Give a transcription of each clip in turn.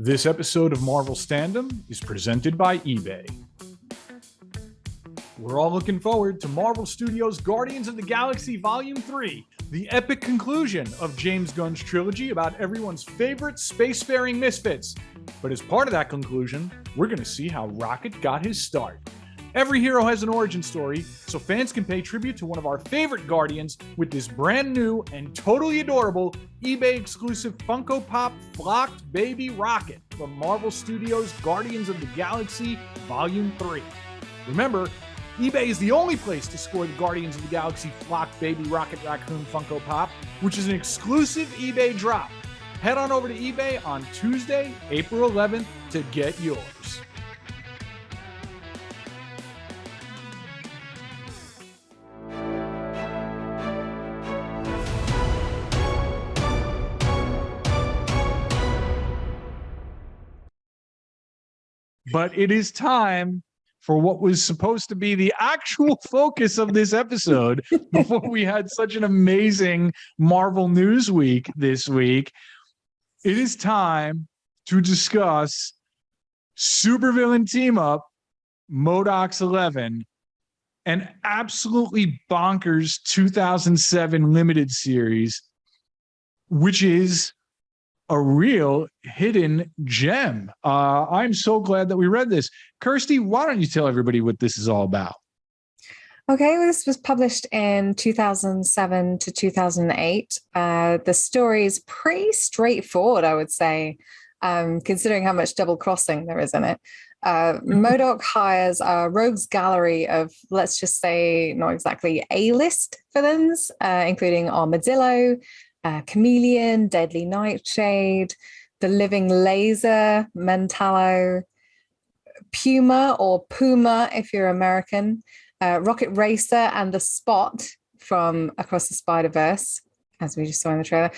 This episode of Marvel Standom is presented by eBay. We're all looking forward to Marvel Studios' Guardians of the Galaxy Volume 3, the epic conclusion of James Gunn's trilogy about everyone's favorite spacefaring misfits. But as part of that conclusion, we're going to see how Rocket got his start. Every hero has an origin story, so fans can pay tribute to one of our favorite Guardians with this brand new and totally adorable eBay-exclusive Funko Pop Flocked Baby Rocket from Marvel Studios' Guardians of the Galaxy Volume 3. Remember, eBay is the only place to score the Guardians of the Galaxy Flocked Baby Rocket Raccoon Funko Pop, which is an exclusive eBay drop. Head on over to eBay on Tuesday, April 11th to get yours. But it is time for what was supposed to be the actual focus of this episode before we had such an amazing Marvel News Week this week. It is time to discuss supervillain team-up M.O.D.O.K's 11, an absolutely bonkers 2007 limited series, which is a real hidden gem. I'm so glad that we read this. Kirsty, why don't you tell everybody what this is all about? Okay, well, this was published in 2007 to 2008. The story is pretty straightforward, I would say, considering how much double crossing there is in it. M.O.D.O.K hires a rogues gallery of, let's just say, not exactly A-list villains, including Armadillo, Chameleon, Deadly Nightshade, the Living Laser, Mentallo, Puma or Puma if you're American, Rocket Racer, and the Spot from Across the Spider-Verse, as we just saw in the trailer.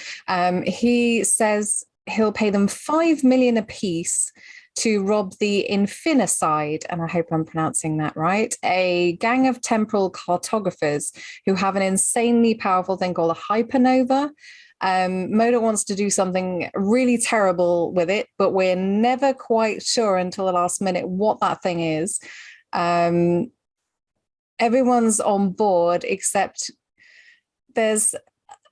He says he'll pay them $5 million apiece to rob the Infinicide, and I hope I'm pronouncing that right, a gang of temporal cartographers who have an insanely powerful thing called a hypernova. M.O.D.O.K wants to do something really terrible with it, but we're never quite sure until the last minute what that thing is. Everyone's on board, except there's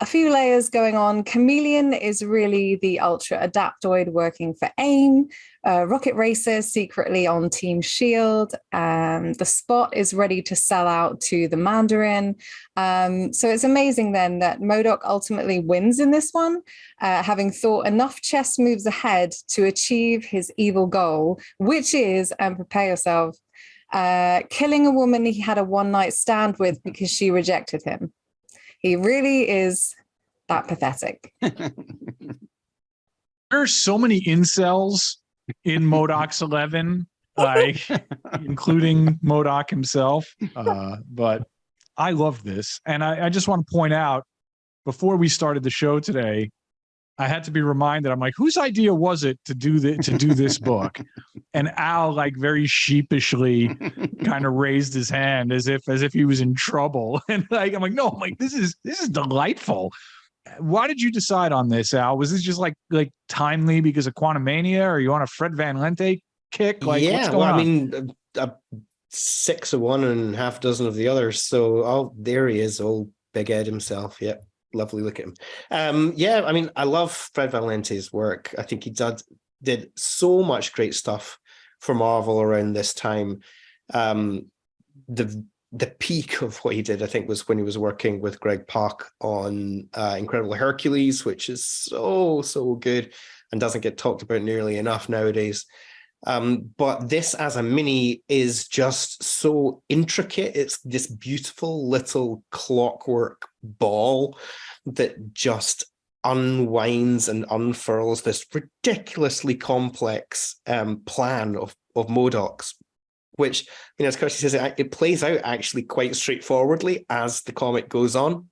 a few layers going on. Chameleon is really the ultra adaptoid working for AIM. Rocket Racer secretly on Team Shield. The Spot is ready to sell out to the Mandarin. So it's amazing then that M.O.D.O.K ultimately wins in this one, having thought enough chess moves ahead to achieve his evil goal, which is, and prepare yourself, killing a woman he had a one-night stand with because she rejected him. He really is that pathetic. There's so many incels in M.O.D.O.K's 11, like including M.O.D.O.K himself. But I love this. And I just want to point out, before we started the show today, I had to be reminded, I'm like, whose idea was it to do this book? And Al, like, very sheepishly kind of raised his hand as if he was in trouble. And like, I'm like, no, I'm like, this is delightful. Why did you decide on this, Al? Was this just like timely because of Quantumania, or you on a Fred Van Lente kick? Like, yeah, what's going on? I mean, 6 of one and half dozen of the others. So, there he is, old Big Ed himself. Yeah. Lovely look at him. Yeah, I mean, I love Fred Van Lente's work. I think he did so much great stuff for Marvel around this time. The peak of what he did, I think, was when he was working with Greg Pak on Incredible Hercules, which is so good and doesn't get talked about nearly enough nowadays. But this as a mini is just so intricate. It's this beautiful little clockwork ball that just unwinds and unfurls this ridiculously complex plan of M.O.D.O.K's, which, you know, as Kirsty says, it plays out actually quite straightforwardly as the comic goes on.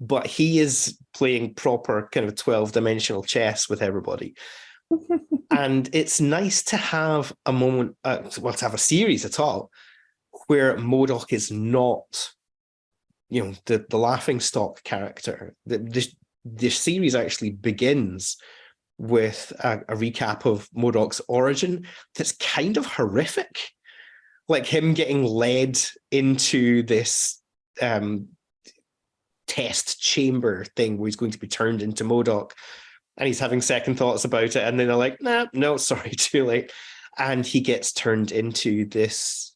But he is playing proper kind of 12-dimensional chess with everybody. And it's nice to have a moment, to have a series at all, where M.O.D.O.K is not, you know, the laughing stock character. The series actually begins with a recap of MODOK's origin that's kind of horrific. Like him getting led into this test chamber thing where he's going to be turned into M.O.D.O.K, and he's having second thoughts about it, and then they're like, nah, no, sorry, too late. And he gets turned into this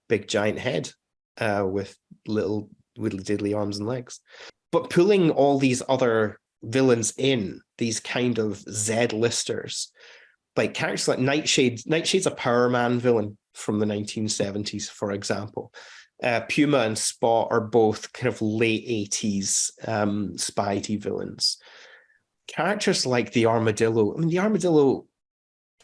big giant head with little widdly diddly arms and legs. But pulling all these other villains in, these kind of Z-listers, like characters like Nightshade. Nightshade's a Power Man villain from the 1970s, for example. Puma and Spot are both kind of late 80s Spidey villains. Characters like the Armadillo, I mean, the Armadillo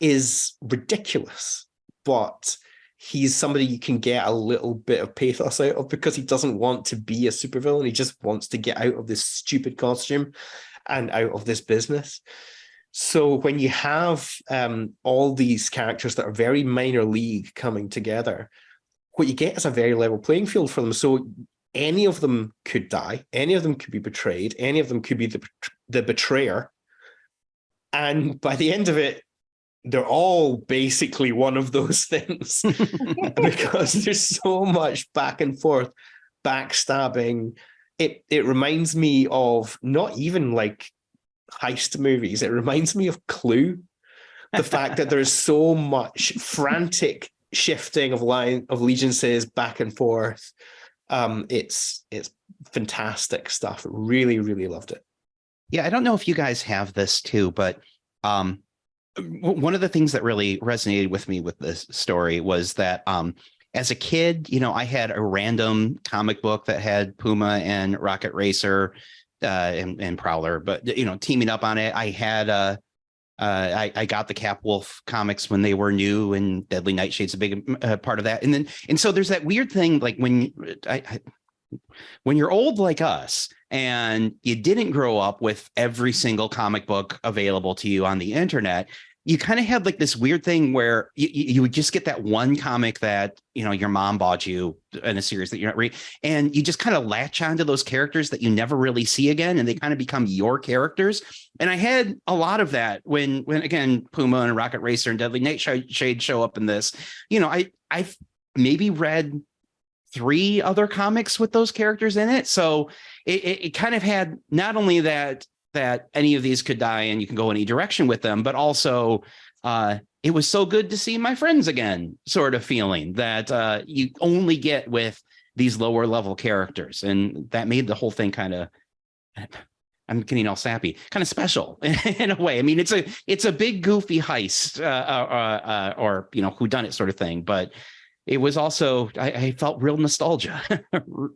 is ridiculous, but he's somebody you can get a little bit of pathos out of because he doesn't want to be a supervillain. He just wants to get out of this stupid costume and out of this business. So when you have all these characters that are very minor league coming together, what you get is a very level playing field for them. So any of them could die, any of them could be betrayed, any of them could be the betrayer. And by the end of it, they're all basically one of those things because there's so much back and forth, backstabbing. It reminds me of not even like heist movies. It reminds me of Clue. The fact that there's so much frantic shifting of allegiances back and forth. It's fantastic stuff. Really, really loved it. Yeah, I don't know if you guys have this too, but one of the things that really resonated with me with this story was that as a kid, I had a random comic book that had Puma and Rocket Racer and Prowler, but teaming up on it. I had I got the Cap Wolf comics when they were new, and Deadly Nightshade's a big part of that. And so there's that weird thing, like when you're old like us and you didn't grow up with every single comic book available to you on the internet, you kind of have like this weird thing where you would just get that one comic that, your mom bought you in a series that you're not reading, and you just kind of latch onto those characters that you never really see again, and they kind of become your characters. And I had a lot of that when again, Puma and Rocket Racer and Deadly Nightshade show up in this. I've maybe read 3 other comics with those characters in it. So it kind of had not only that any of these could die and you can go any direction with them, but also it was so good to see my friends again, sort of feeling that you only get with these lower level characters. And that made the whole thing kind of, I'm getting all sappy, kind of special in a way. I mean, it's a big goofy heist or whodunit sort of thing, but it was also, I felt real nostalgia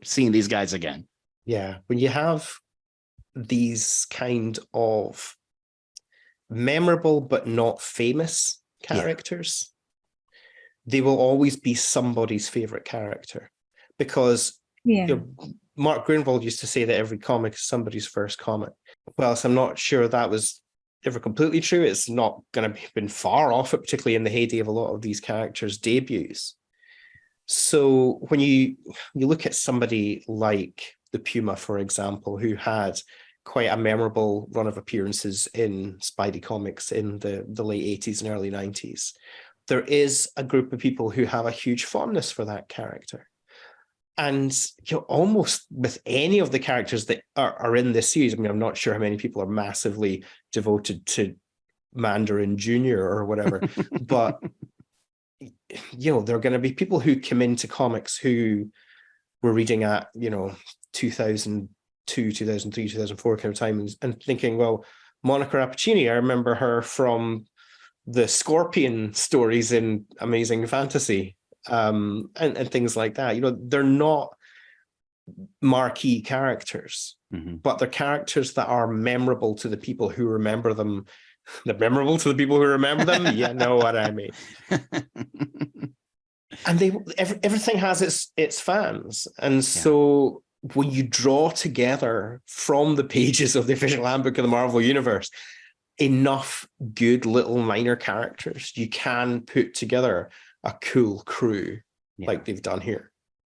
seeing these guys again. Yeah, when you have these kind of memorable but not famous characters, they will always be somebody's favorite character, because Mark Grunwald used to say that every comic is somebody's first comic. Well, so I'm not sure that was ever completely true. It's not going to have been far off it, particularly in the heyday of a lot of these characters' debuts. So when you look at somebody like the Puma, for example, who had quite a memorable run of appearances in Spidey comics in the late 80s and early 90s, there is a group of people who have a huge fondness for that character. And almost with any of the characters that are in this series, I mean, I'm not sure how many people are massively devoted to Mandarin Jr. or whatever, but there are going to be people who come into comics who were reading at 2002, 2003, 2004 kind of time and thinking, well, Monica Rappaccini, I remember her from the Scorpion stories in Amazing Fantasy, and things like that. They're not marquee characters, but they're characters that are memorable to the people who remember them. They're memorable to the people who remember them. You know what I mean? And everything has its fans. And so when you draw together from the pages of the official handbook of the Marvel Universe enough good little minor characters, you can put together a cool crew like they've done here.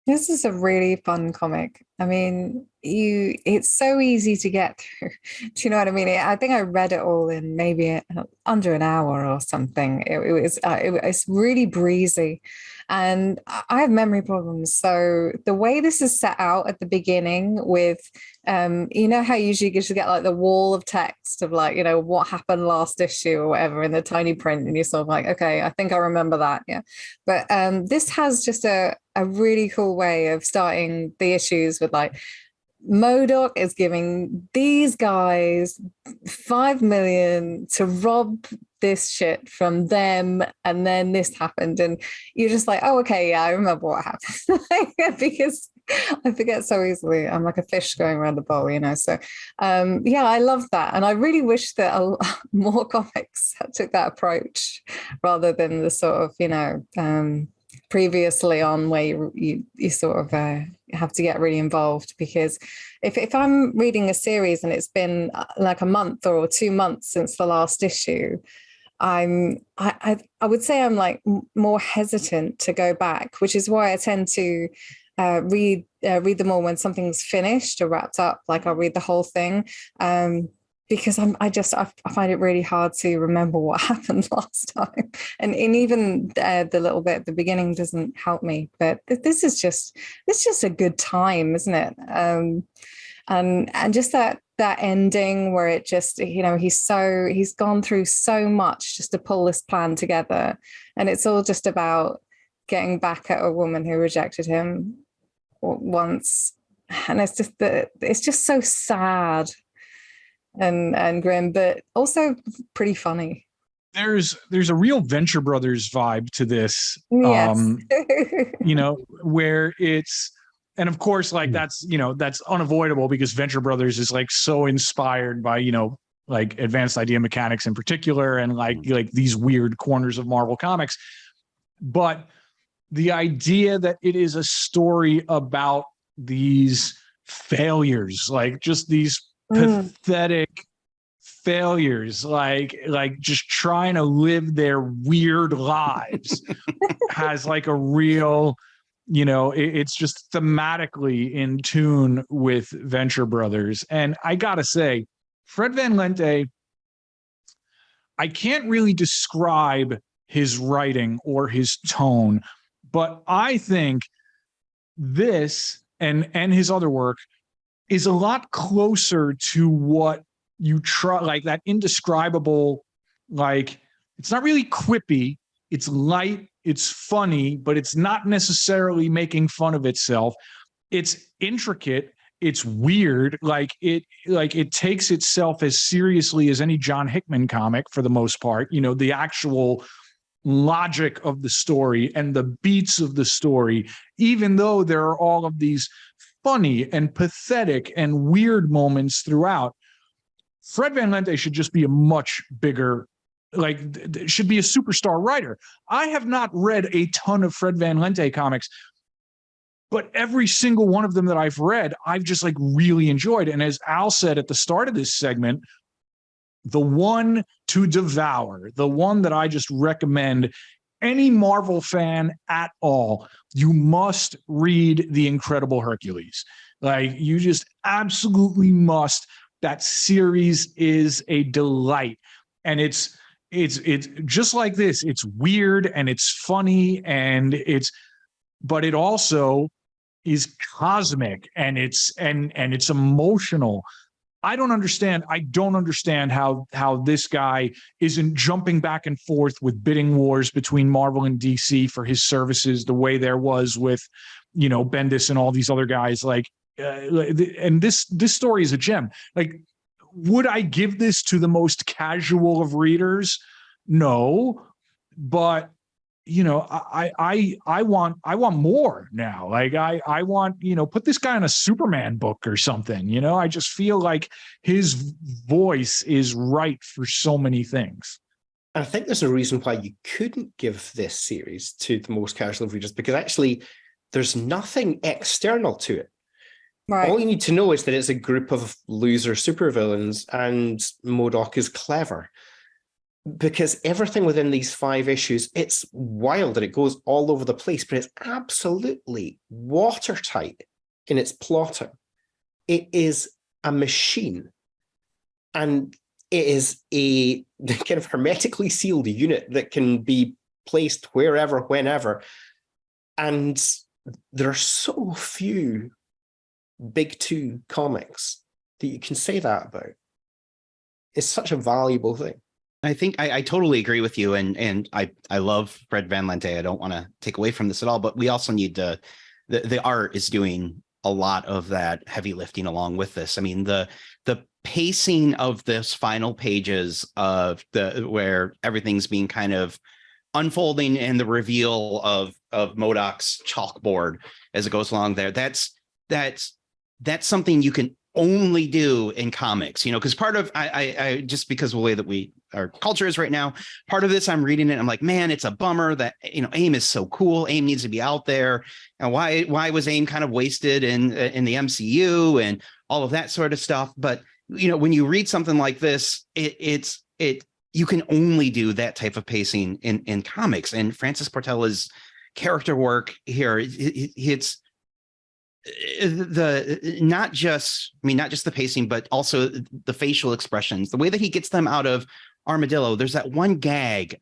This is a really fun comic. I mean, it's so easy to get through. Do you know what I mean? I think I read it all in maybe under an hour or something. It's really breezy. And I have memory problems. So the way this is set out at the beginning with, you know how usually you just get like the wall of text of like, you know, what happened last issue or whatever in the tiny print. And you're sort of like, okay, I think I remember that. Yeah. But this has just a really cool way of starting the issues with like, MODOK is giving these guys 5 million to rob this shit from them, and then this happened, and you're just like, oh, okay, yeah, I remember what happened. Because I forget so easily. I'm like a fish going around the bowl, you know. So, yeah, I love that, and I really wish that more comics took that approach rather than the sort of, you know, previously on where you sort of have to get really involved. Because if I'm reading a series and it's been like a month or 2 months since the last issue, I would say I'm like more hesitant to go back, which is why I tend to read them all when something's finished or wrapped up. Like I'll read the whole thing. Because I find it really hard to remember what happened last time, and even the little bit at the beginning doesn't help me. But this is just a good time, isn't it? And just that ending where it just, you know, he's gone through so much just to pull this plan together, and it's all just about getting back at a woman who rejected him once, and it's just so sad and grim, but also pretty funny. There's a real Venture Brothers vibe to this. Yes. You know, where it's, and of course, like that's, you know, that's unavoidable because Venture Brothers is like so inspired by, you know, like advanced idea mechanics in particular, and like these weird corners of Marvel Comics. But the idea that it is a story about these failures, like just these pathetic failures, like just trying to live their weird lives, has like a real, you know, it's just thematically in tune with Venture Brothers. And I gotta say, Fred Van Lente, I can't really describe his writing or his tone, but I think this and his other work is a lot closer to what you try, like that indescribable, like it's not really quippy, it's light, it's funny, but it's not necessarily making fun of itself. It's intricate, it's weird, like it takes itself as seriously as any John Hickman comic for the most part. You know, the actual logic of the story and the beats of the story, even though there are all of these funny and pathetic and weird moments throughout. Fred Van Lente should just be a much bigger, like, should be a superstar writer. I have not read a ton of Fred Van Lente comics, but every single one of them that I've read, I've just like really enjoyed. And as Al said at the start of this segment, the one to devour, the one that I just recommend any Marvel fan at all, you must read The Incredible Hercules. Like, you just absolutely must. That series is a delight. And it's just like this. It's weird and it's funny and but it also is cosmic and it's emotional. I don't understand how this guy isn't jumping back and forth with bidding wars between Marvel and DC for his services, the way there was with, you know, Bendis and all these other guys. Like, and this story is a gem. Like, would I give this to the most casual of readers? No, but you know, I want more now. Like I want, you know, put this guy on a Superman book or something. You know, I just feel like his voice is right for so many things. And I think there's a reason why you couldn't give this series to the most casual of readers, because actually there's nothing external to it. Right. All you need to know is that it's a group of loser supervillains and M.O.D.O.K is clever. because everything within these 5 issues, it's wild and it goes all over the place, but it's absolutely watertight in its plotting. It is a machine, and it is a kind of hermetically sealed unit that can be placed wherever, whenever. And there are so few big 2 comics that you can say that about. It's such a valuable thing. I think I totally agree with you, and I love Fred Van Lente. I don't want to take away from this at all, but we also need the art is doing a lot of that heavy lifting along with this. I mean, the pacing of this final pages of where everything's being kind of unfolding and the reveal of MODOK's chalkboard as it goes along there. That's something you can only do in comics, because part of I just because of the way that our culture is right now, part of this I'm reading it, I'm like, man, it's a bummer that AIM is so cool. AIM needs to be out there, and why was AIM kind of wasted in the MCU and all of that sort of stuff. But when you read something like this, it's you can only do that type of pacing in comics. And Francis Portella's character work here, it's not just the pacing, but also the facial expressions, the way that he gets them out of Armadillo. There's that one gag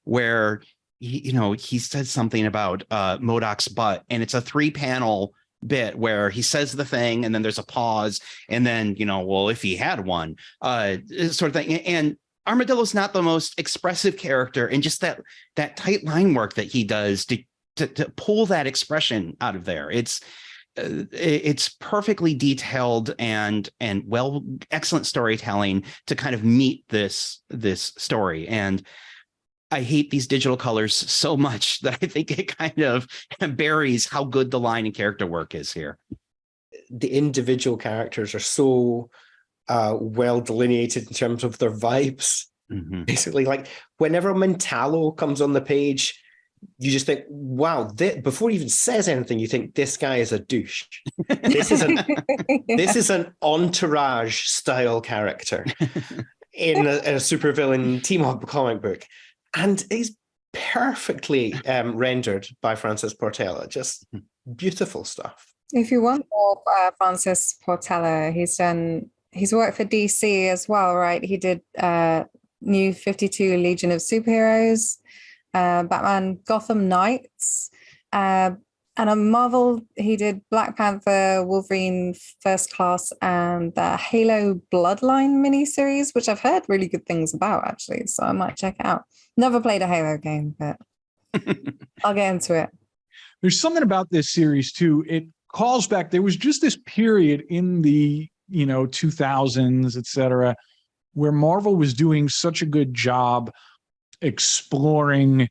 where he says something about MODOK's butt, and it's a 3-panel bit where he says the thing and then there's a pause, and then well, if he had one sort of thing. And Armadillo's not the most expressive character, and just that tight line work that he does to pull that expression out of there. It's perfectly detailed and excellent storytelling to kind of meet this story. And I hate these digital colors so much that I think it kind of buries how good the line and character work is here. The individual characters are so well delineated in terms of their vibes. Mm-hmm. Basically, like whenever Mentalo comes on the page, you just think, wow, before he even says anything, you think this guy is a douche. This is an Entourage style character in a supervillain team-up comic book. And he's perfectly rendered by Francis Portela. Just beautiful stuff. If you want more Francis Portela, he's worked for DC as well, right? He did New 52 Legion of Superheroes, Batman Gotham Knights, and on Marvel, he did Black Panther, Wolverine First Class, and the Halo Bloodline miniseries, which I've heard really good things about, actually, so I might check it out. Never played a Halo game, but I'll get into it. There's something about this series, too. It calls back, there was just this period in the 2000s, etc., where Marvel was doing such a good job exploring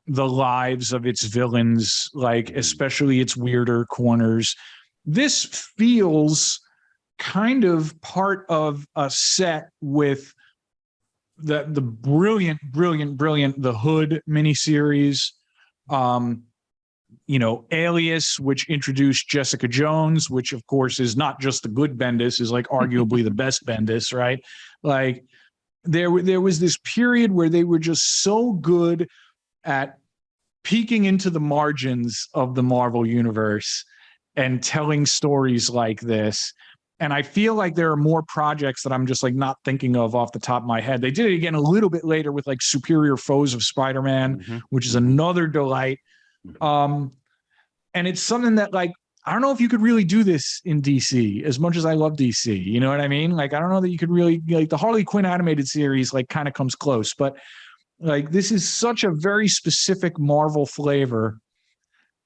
the lives of its villains, like especially its weirder corners. This feels kind of part of a set with the brilliant The Hood miniseries, Alias, which introduced Jessica Jones, which of course is not just the good Bendis, is like arguably the best Bendis, right? Like there was this period where they were just so good at peeking into the margins of the Marvel universe and telling stories like this. And I feel like there are more projects that I'm just like not thinking of off the top of my head. They did it again a little bit later with like Superior Foes of Spider-Man, which is another delight. And it's something that, like, I don't know if you could really do this in DC as much as I love DC. You know what I mean? Like, I don't know that you could really, like, the Harley Quinn animated series, like, kind of comes close, but like, this is such a very specific Marvel flavor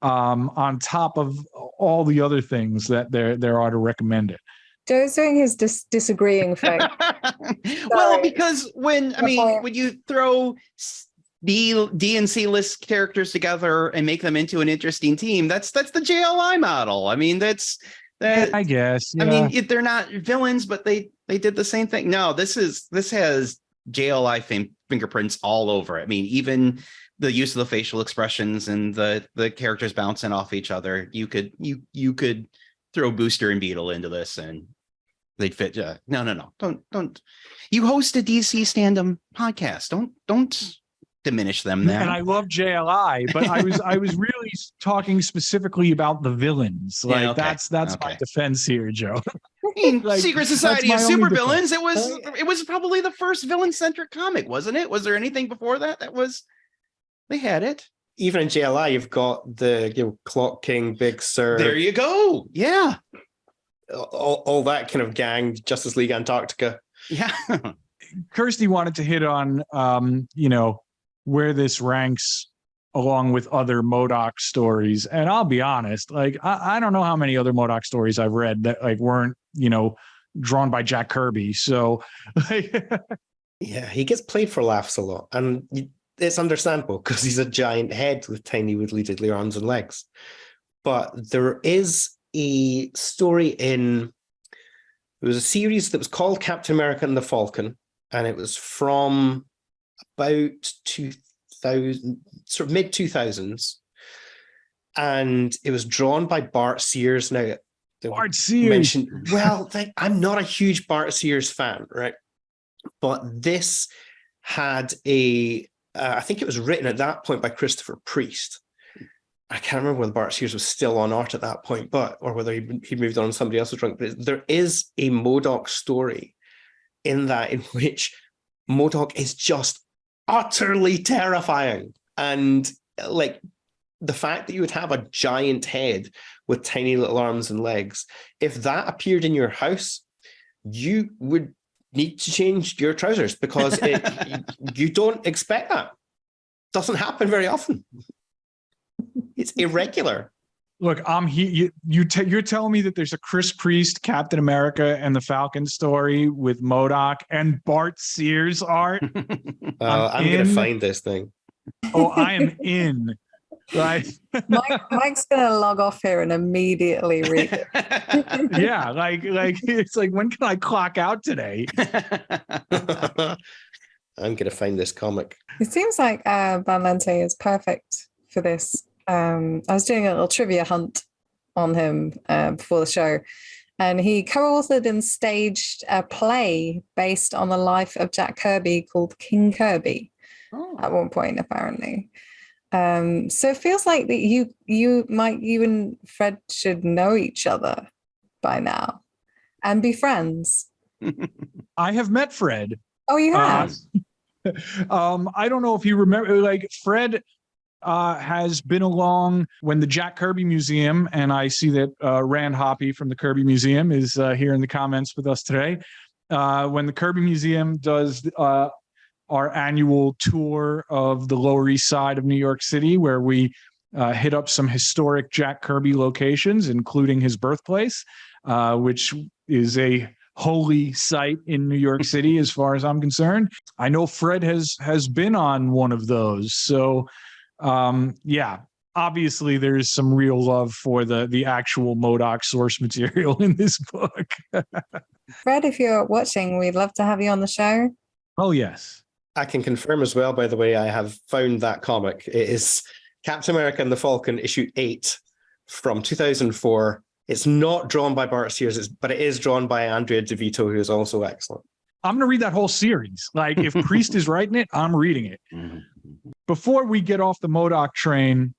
on top of all the other things that there are to recommend it. Joe's doing his disagreeing face. Well, because when you throw D and C list characters together and make them into an interesting team, that's the JLI model. I mean, that's I guess. Yeah. I mean, they're not villains, but they did the same thing. No, this has JLI fingerprints all over it. I mean, even the use of the facial expressions and the characters bouncing off each other. You could throw Booster and Beetle into this, and they'd fit. No. Don't. You host a DC Standom podcast. Don't diminish them there. And I love JLI, but I was really talking specifically about the villains. Like Yeah, okay. that's my defense here, Joe. I mean, Like, Secret Society of that's my only Supervillains. It was probably the first villain-centric comic, wasn't it? Was there anything before that? They had it. Even in JLI, you've got the Clock King, Big Sur. There you go. Yeah. All that kind of gang, Justice League Antarctica. Yeah. Kirsty wanted to hit on where this ranks along with other M.O.D.O.K stories. And I'll be honest, like I don't know how many other M.O.D.O.K stories I've read that like weren't, drawn by Jack Kirby. So yeah, he gets played for laughs a lot. And it's understandable because he's a giant head with tiny wiggly diddly arms and legs. But there is a story there was a series that was called Captain America and the Falcon, and it was from about 2000, sort of mid 2000s, and it was drawn by Bart Sears. Now, Bart Sears. I'm not a huge Bart Sears fan, right? But this had I think it was written at that point by Christopher Priest. I can't remember whether Bart Sears was still on art at that point, or whether he moved on and somebody else was drawing. But there is a M.O.D.O.K story in which M.O.D.O.K is just utterly terrifying. And like the fact that you would have a giant head with tiny little arms and legs, if that appeared in your house, you would need to change your trousers because you don't expect that. Doesn't happen very often. It's irregular. Look, I'm here. You're telling me that there's a Chris Priest, Captain America, and the Falcon story with M.O.D.O.K and Bart Sears art. I'm going to find this thing. Oh, I am in. Right. Mike's going to log off here and immediately read it. Yeah, like it's like, when can I clock out today? I'm going to find this comic. It seems like Van Lente is perfect for this. I was doing a little trivia hunt on him before the show, and he co-authored and staged a play based on the life of Jack Kirby called King Kirby at one point, apparently. So it feels like that Mike, you and Fred should know each other by now and be friends. I have met Fred. Oh, you have? I don't know if you remember, like Fred has been along when the Jack Kirby Museum, and I see that Rand Hoppy from the Kirby Museum is here in the comments with us today. When the Kirby Museum does our annual tour of the Lower East Side of New York City, where we hit up some historic Jack Kirby locations, including his birthplace, which is a holy site in New York City, as far as I'm concerned. I know Fred has been on one of those. So, yeah, obviously there's some real love for the actual M.O.D.O.K source material in this book. Fred, if you're watching, we'd love to have you on the show. Oh, yes. I can confirm as well, by the way, I have found that comic. It is Captain America and the Falcon, issue 8 from 2004. It's not drawn by Bart Sears, but it is drawn by Andrea DeVito, who is also excellent. I'm going to read that whole series. Like, if Priest is writing it, I'm reading it. Before we get off the M.O.D.O.K train,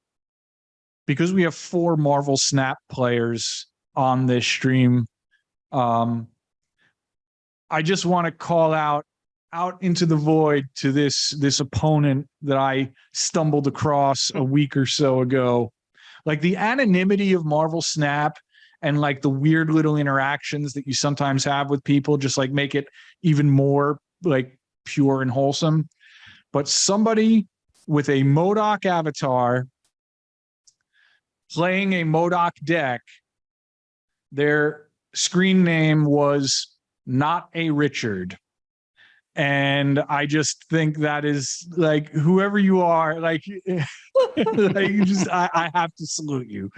because we have 4 Marvel Snap players on this stream, I just want to call out into the void to this opponent that I stumbled across a week or so ago. Like, the anonymity of Marvel Snap and like the weird little interactions that you sometimes have with people just like make it even more like pure and wholesome. But somebody with a M.O.D.O.K avatar playing a M.O.D.O.K deck, their screen name was Not a Richard. And I just think that is like, whoever you are, like, I have to salute you.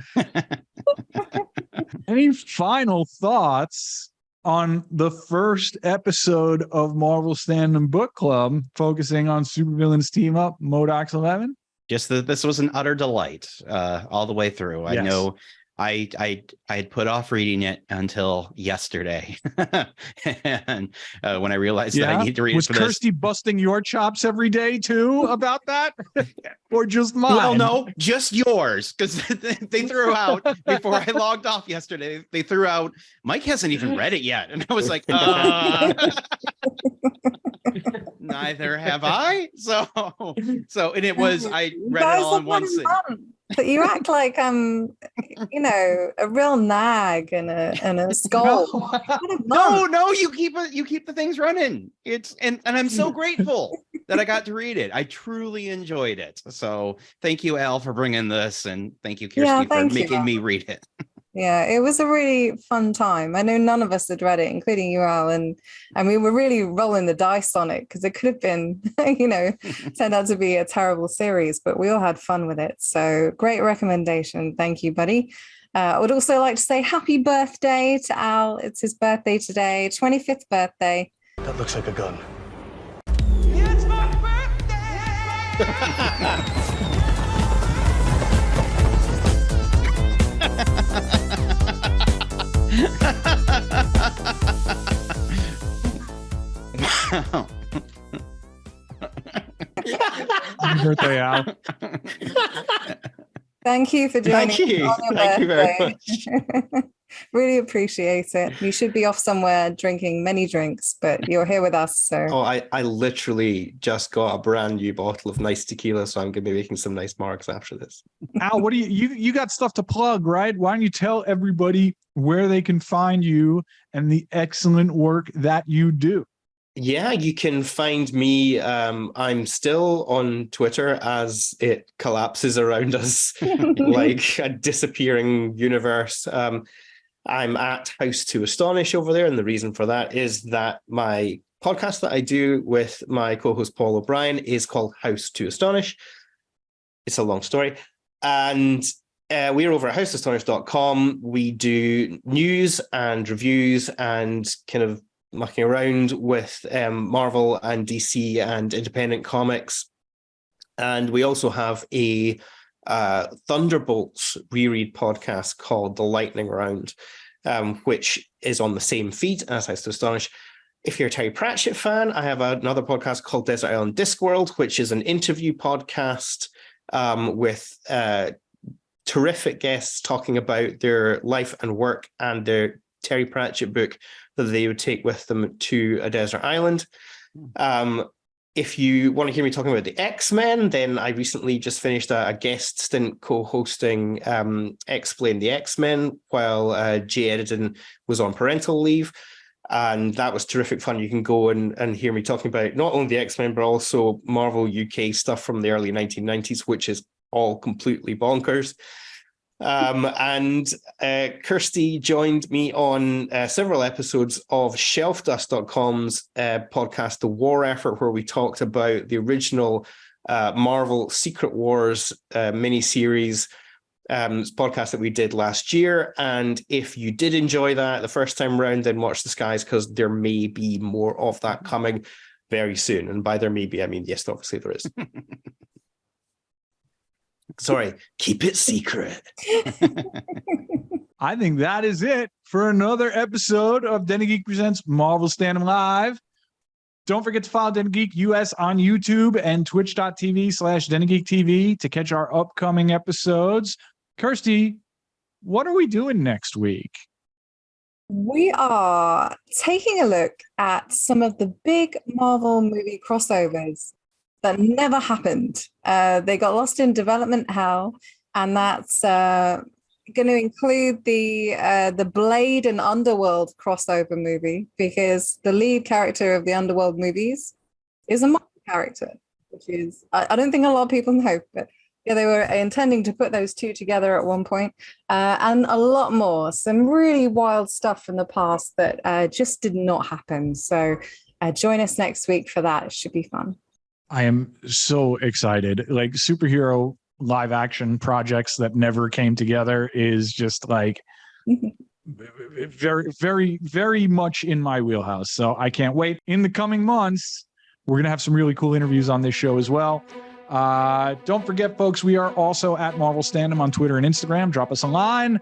Any final thoughts on the first episode of Marvel Standom Book Club, focusing on supervillains team up, M.O.D.O.K's 11? Just that this was an utter delight all the way through. Yes. I know I had put off reading it until yesterday, and when I realized that I need to read was it for this. Kirsty busting your chops every day too about that, or just mine? Well, no, just yours, because they threw out before I logged off yesterday. They threw out, Mike hasn't even read it yet, and I was like, neither have I. So, and it was, I read it all in one sitting. But you act like you know, a real nag and a skull. No, you keep the things running. And I'm so grateful that I got to read it. I truly enjoyed it. So thank you, Al, for bringing this, and thank you, Kirsty, for making me read it. Yeah, it was a really fun time. I know none of us had read it, including you, Al, and we were really rolling the dice on it because it could have been, you know, turned out to be a terrible series, but we all had fun with it. So great recommendation. Thank you, buddy. I would also like to say happy birthday to Al. It's his birthday today, 25th birthday. That looks like a gun. It's my birthday! Happy birthday, Al. Thank you for joining. Thank you. On your Thank you very birthday. much. Really appreciate it. You should be off somewhere drinking many drinks, but you're here with us. So Oh, I literally just got a brand new bottle of nice tequila, so I'm going to be making some nice marks after this. Al, what do you got stuff to plug, right? Why don't you tell everybody where they can find you and the excellent work that you do? Yeah, you can find me. I'm still on Twitter as it collapses around us like a disappearing universe. I'm at House to Astonish over there. And the reason for that is that my podcast that I do with my co-host Paul O'Brien is called House to Astonish. It's a long story. And we're over at houseastonish.com. We do news and reviews and kind of mucking around with Marvel and DC and independent comics. And we also have a Thunderbolts reread podcast called The Lightning Round, which is on the same feed as House to Astonish. If you're a Terry Pratchett fan, I have another podcast called Desert Island Discworld, which is an interview podcast with terrific guests talking about their life and work and their Terry Pratchett book that they would take with them to a desert island. If you want to hear me talking about the X-Men, then I recently just finished a guest stint co-hosting Explain the X-Men while Jay Edidin was on parental leave. And that was terrific fun. You can go and hear me talking about not only the X-Men, but also Marvel UK stuff from the early 1990s, which is all completely bonkers. And Kirsty joined me on several episodes of shelfdust.com's podcast, The War Effort, where we talked about the original Marvel Secret Wars miniseries podcast that we did last year. And if you did enjoy that the first time around, then watch the skies, because there may be more of that coming very soon. And by there may be, I mean, yes, obviously there is. Sorry, keep it secret. I think that is it for another episode of Den of Geek Presents Marvel Standom Live. Don't forget to follow Den of Geek US on YouTube and twitch.tv/Den of Geek TV to catch our upcoming episodes. Kirsty, what are we doing next week? we are taking a look at some of the big Marvel movie crossovers that never happened. They got lost in development hell, and that's going to include the Blade and Underworld crossover movie, because the lead character of the Underworld movies is a Marvel character, which is, I don't think a lot of people know, but yeah, they were intending to put those two together at one point, and a lot more. Some really wild stuff from the past that just did not happen. So join us next week for that. It should be fun. I am so excited. Like, superhero live action projects that never came together is just like very, very, very much in my wheelhouse. So I can't wait. In the coming months, we're going to have some really cool interviews on this show as well. Don't forget, folks, we are also at Marvel Standom on Twitter and Instagram. Drop us a line.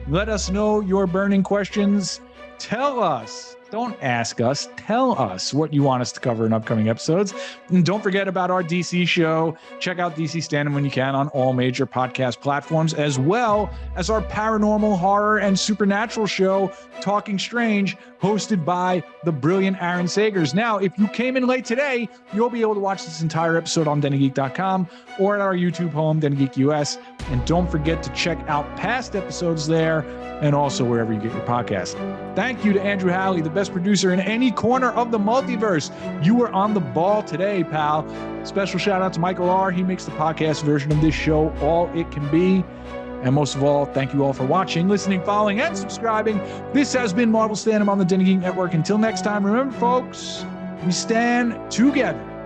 Let us know your burning questions. Tell us. Don't ask us. Tell us what you want us to cover in upcoming episodes. And don't forget about our DC show. Check out DC Standom when you can on all major podcast platforms, as well as our paranormal horror and supernatural show, Talking Strange, hosted by the brilliant Aaron Sagers. Now, if you came in late today, you'll be able to watch this entire episode on denofgeek.com or at our YouTube home, Den of Geek US. And don't forget to check out past episodes there and also wherever you get your podcast. Thank you to Andrew Halley, the best producer in any corner of the multiverse. You were on the ball today, pal. Special shout out to Michael R. He makes the podcast version of this show all it can be. And most of all, thank you all for watching, listening, following, and subscribing. This has been Marvel Standom on the Den of Geek Network. Until next time, remember, folks, we stand together.